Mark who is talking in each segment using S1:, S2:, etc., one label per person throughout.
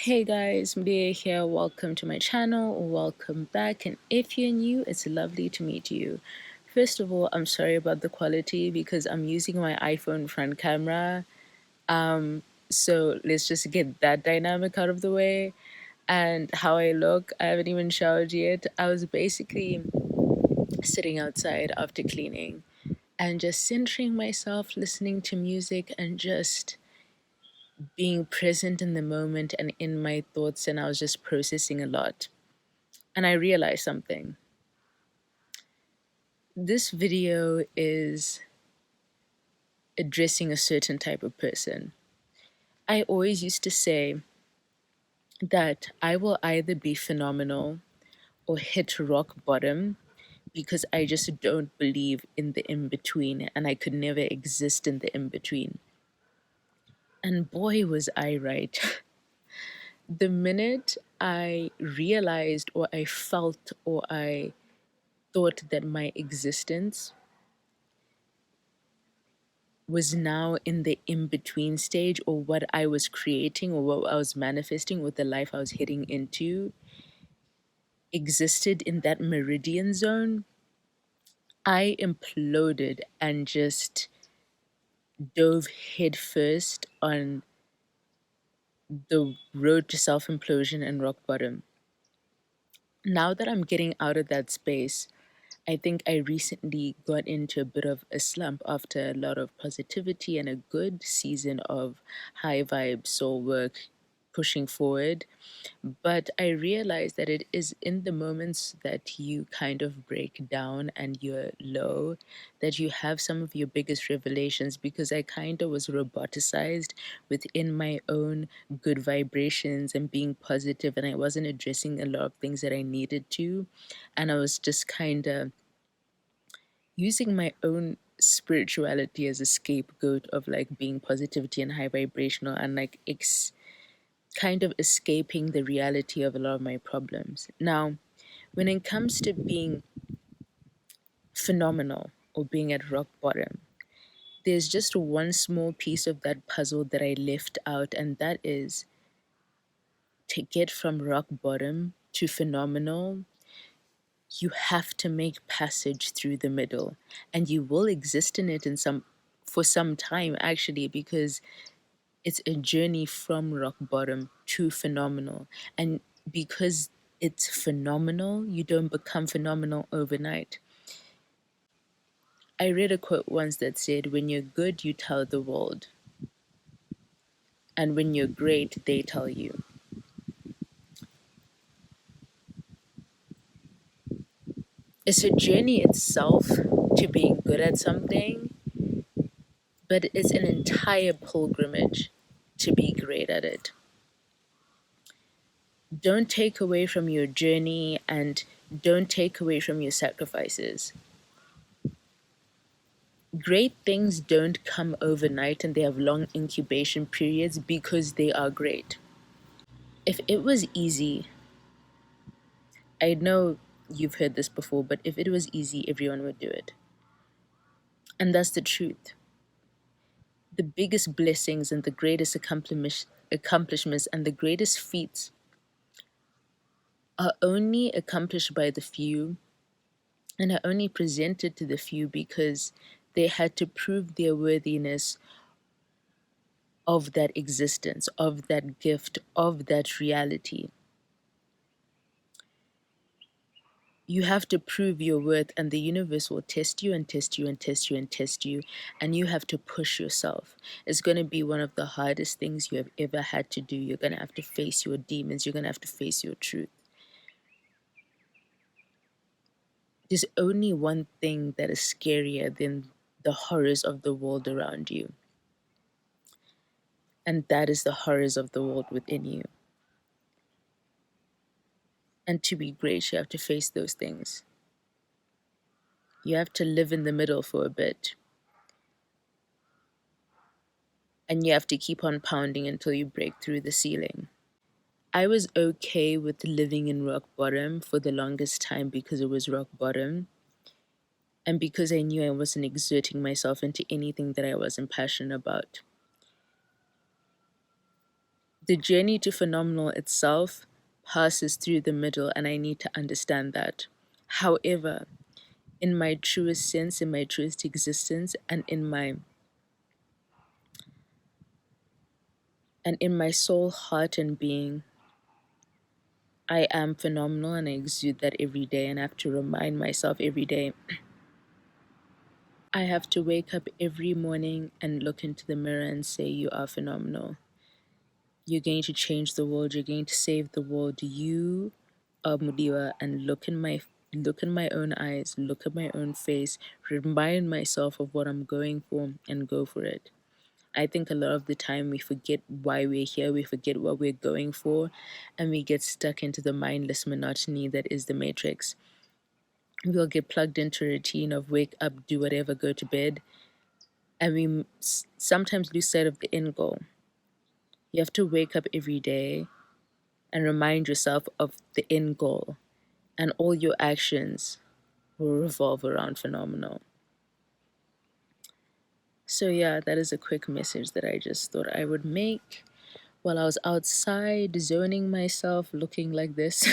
S1: Hey guys, Mudiwa here. Welcome to my channel. Welcome back. And if you're new, it's lovely to meet you. First of all, I'm sorry about the quality because I'm using my iPhone front camera. So let's just get that dynamic out of the way. And how I look, I haven't even showered yet. I was basically sitting outside after cleaning and just centering myself, listening to music, and just being present in the moment and in my thoughts. And I was just processing a lot. And I realized something. This video is addressing a certain type of person. I always used to say that I will either be phenomenal or hit rock bottom because I just don't believe in the in between and I could never exist in the in between. And boy, was I right. The minute I realized or I felt or I thought that my existence was now in the in between stage, or what I was creating or what I was manifesting with the life I was heading into existed in that meridian zone, I imploded and just dove headfirst on the road to self implosion and rock bottom. Now that I'm getting out of that space, I think I recently got into a bit of a slump after a lot of positivity and a good season of high vibe soul work pushing forward. But I realized that it is in the moments that you kind of break down and you're low that you have some of your biggest revelations, because I kind of was roboticized within my own good vibrations and being positive, and I wasn't addressing a lot of things that I needed to. And I was just kind of using my own spirituality as a scapegoat of like being positivity and high vibrational and like kind of escaping the reality of a lot of my problems. Now, when it comes to being phenomenal or being at rock bottom, there's just one small piece of that puzzle that I left out, and that is to get from rock bottom to phenomenal. You have to make passage through the middle, and you will exist in it in some for some time actually, because it's a journey from rock bottom to phenomenal. And because it's phenomenal, you don't become phenomenal overnight. I read a quote once that said, when you're good, you tell the world. And when you're great, they tell you. It's a journey itself to being good at something, but it's an entire pilgrimage to be great at it. Don't take away from your journey and don't take away from your sacrifices. Great things don't come overnight and they have long incubation periods because they are great. If it was easy, I know you've heard this before, but if it was easy, everyone would do it. And that's the truth. The biggest blessings and the greatest accomplishments and the greatest feats are only accomplished by the few and are only presented to the few because they had to prove their worthiness of that existence, of that gift, of that reality. You have to prove your worth, and the universe will test you and test you and test you and test you, and you have to push yourself. It's going to be one of the hardest things you have ever had to do. You're going to have to face your demons, you're going to have to face your truth. There's only one thing that is scarier than the horrors of the world around you, and that is the horrors of the world within you. And to be great, you have to face those things. You have to live in the middle for a bit. And you have to keep on pounding until you break through the ceiling. I was okay with living in rock bottom for the longest time because it was rock bottom. And because I knew I wasn't exerting myself into anything that I wasn't passionate about. The journey to phenomenal itself passes through the middle, and I need to understand that. However, in my truest sense, in my truest existence, and in my soul, heart, and being, I am phenomenal, and I exude that every day. And I have to remind myself every day. I have to wake up every morning and look into the mirror and say, "You are phenomenal. You're going to change the world. You're going to save the world. You are Mudiwa." And look in my own eyes, look at my own face, remind myself of what I'm going for, and go for it. I think a lot of the time we forget why we're here, we forget what we're going for, and we get stuck into the mindless monotony that is the matrix. We'll get plugged into a routine of wake up, do whatever, go to bed, and sometimes lose sight of the end goal. You have to wake up every day and remind yourself of the end goal, and all your actions will revolve around phenomenal. So, yeah, that is a quick message that I just thought I would make while I was outside zoning myself looking like this.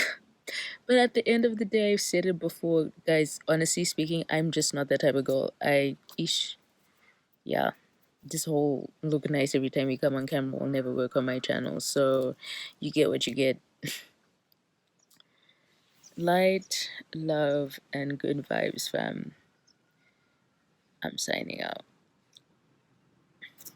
S1: But at the end of the day, I've said it before, guys. Honestly speaking, I'm just not that type of girl. Yeah, this whole look nice every time you come on camera will never work on my channel. So you get what you get. Light, love, and good vibes, fam. I'm signing out.